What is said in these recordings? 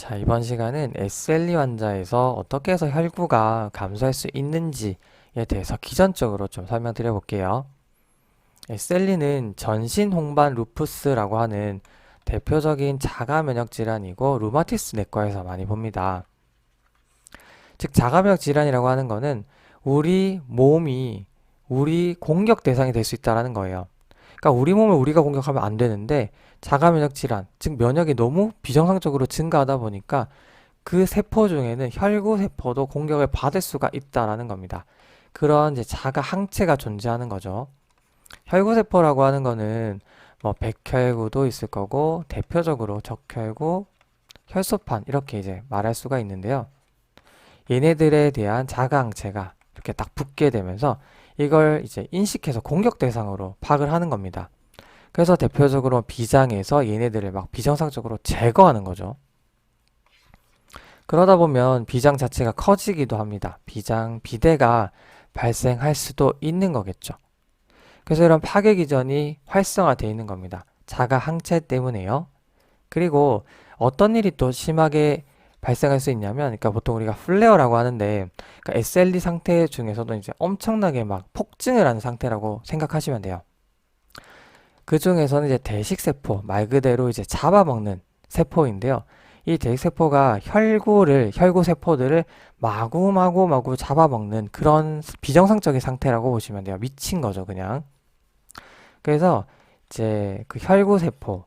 자, 이번 시간은 SLE 환자에서 어떻게 해서 혈구가 감소할 수 있는지에 대해서 기전적으로 좀 설명드려 볼게요. SLE는 전신 홍반 루푸스라고 하는 대표적인 자가 면역 질환이고 루마티스 내과에서 많이 봅니다. 즉, 자가 면역 질환이라고 하는 거는 우리 몸이 우리 공격 대상이 될 수 있다는 거예요. 그러니까 우리 몸을 우리가 공격하면 안 되는데 자가 면역 질환, 즉 면역이 너무 비정상적으로 증가하다 보니까 그 세포 중에는 혈구 세포도 공격을 받을 수가 있다라는 겁니다. 그런 이제 자가 항체가 존재하는 거죠. 혈구 세포라고 하는 거는 뭐 백혈구도 있을 거고 대표적으로 적혈구, 혈소판 이렇게 이제 말할 수가 있는데요. 얘네들에 대한 자가 항체가 이렇게 딱 붙게 되면서 이걸 이제 인식해서 공격 대상으로 파악을 하는 겁니다. 그래서 대표적으로 비장에서 얘네들을 막 비정상적으로 제거하는 거죠. 그러다 보면 비장 자체가 커지기도 합니다. 비대가 발생할 수도 있는 거겠죠. 그래서 이런 파괴 기전이 활성화되어 있는 겁니다. 자가 항체 때문에요. 그리고 어떤 일이 또 심하게 발생할 수 있냐면, 그러니까 보통 우리가 플레어라고 하는데, 그러니까 SLE 상태 중에서도 이제 엄청나게 막 폭증을 하는 상태라고 생각하시면 돼요. 그 중에서는 이제 대식세포, 말 그대로 이제 잡아먹는 세포인데요. 이 대식세포가 혈구 세포들을 마구마구 잡아먹는 그런 비정상적인 상태라고 보시면 돼요. 미친 거죠, 그냥. 그래서 이제 그 혈구 세포,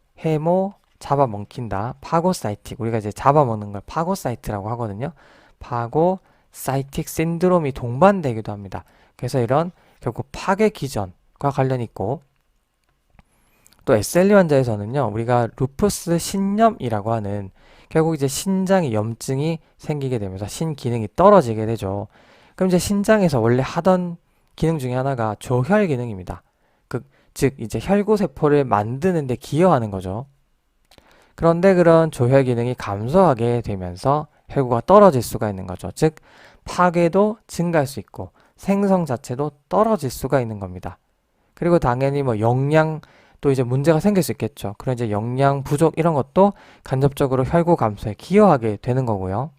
잡아먹힌다. 파고사이틱. 우리가 이제 잡아먹는 걸 파고사이트라고 하거든요. 파고사이틱 신드롬이 동반되기도 합니다. 그래서 이런 결국 파괴 기전과 관련이 있고, 또 SLE 환자에서는요, 우리가 루푸스 신염이라고 하는 결국 이제 신장에 염증이 생기게 되면서 신기능이 떨어지게 되죠. 그럼 이제 신장에서 원래 하던 기능 중에 하나가 조혈 기능입니다. 즉 이제 혈구 세포를 만드는 데 기여하는 거죠. 그런데 그런 조혈 기능이 감소하게 되면서 혈구가 떨어질 수가 있는 거죠. 즉 파괴도 증가할 수 있고 생성 자체도 떨어질 수가 있는 겁니다. 그리고 당연히 뭐 영양 또 이제 문제가 생길 수 있겠죠. 그런 이제 영양 부족 이런 것도 간접적으로 혈구 감소에 기여하게 되는 거고요.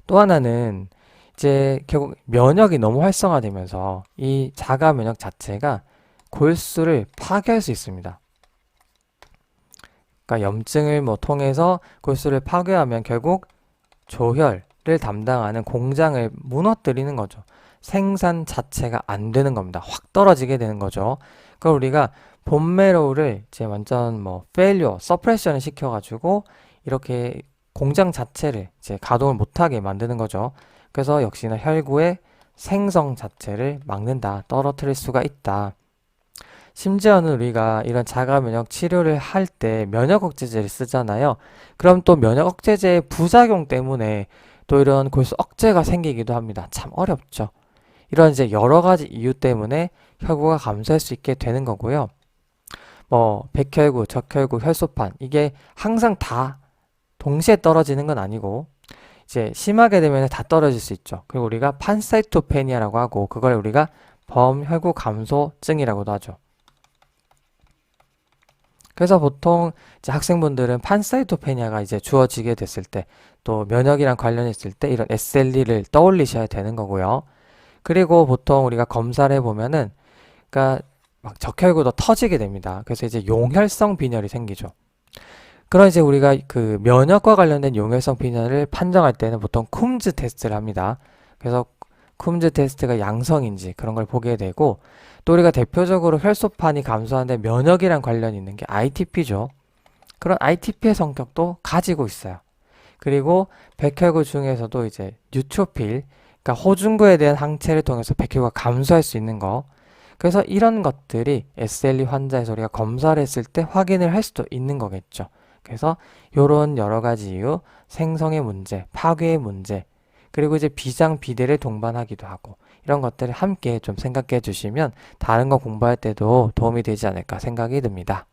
또 하나는 이제 결국 면역이 너무 활성화되면서 이 자가 면역 자체가 골수를 파괴할 수 있습니다. 그러니까 염증을 뭐 통해서 골수를 파괴하면 결국 조혈을 담당하는 공장을 무너뜨리는 거죠. 생산 자체가 안 되는 겁니다. 확 떨어지게 되는 거죠. 그걸 우리가 본메로우를 이제 완전 뭐 페일리어, 서프레션을 시켜가지고 이렇게 공장 자체를 이제 가동을 못하게 만드는 거죠. 그래서 역시나 혈구의 생성 자체를 막는다, 떨어뜨릴 수가 있다. 심지어는 우리가 이런 자가 면역 치료를 할 때 면역 억제제를 쓰잖아요. 그럼 또 면역 억제제의 부작용 때문에 또 이런 골수 억제가 생기기도 합니다. 참 어렵죠. 이런 이제 여러 가지 이유 때문에 혈구가 감소할 수 있게 되는 거고요. 뭐 백혈구, 적혈구, 혈소판 이게 항상 다 동시에 떨어지는 건 아니고 이제 심하게 되면 다 떨어질 수 있죠. 그리고 우리가 판사이토페니아라고 하고 그걸 우리가 범혈구 감소증이라고도 하죠. 그래서 보통 이제 학생분들은 판사이토페니아가 이제 주어지게 됐을 때 또 면역이랑 관련했을 때 이런 SLE를 떠올리셔야 되는 거고요. 그리고 보통 우리가 검사를 해보면은 그러니까 막 적혈구도 터지게 됩니다. 그래서 이제 용혈성 빈혈이 생기죠. 그런 이제 우리가 그 면역과 관련된 용혈성 빈혈을 판정할 때는 보통 쿰즈 테스트를 합니다. 그래서 쿰즈 테스트가 양성인지 그런 걸 보게 되고 또 우리가 대표적으로 혈소판이 감소하는데 면역이랑 관련이 있는 게 ITP죠. 그런 ITP의 성격도 가지고 있어요. 그리고 백혈구 중에서도 이제 뉴트로필, 그러니까 호중구에 대한 항체를 통해서 백혈구가 감소할 수 있는 거. 그래서 이런 것들이 SLE 환자에서 우리가 검사를 했을 때 확인을 할 수도 있는 거겠죠. 그래서 이런 여러 가지 이유, 생성의 문제, 파괴의 문제, 그리고 이제 비장, 비대를 동반하기도 하고 이런 것들을 함께 좀 생각해 주시면 다른 거 공부할 때도 도움이 되지 않을까 생각이 듭니다.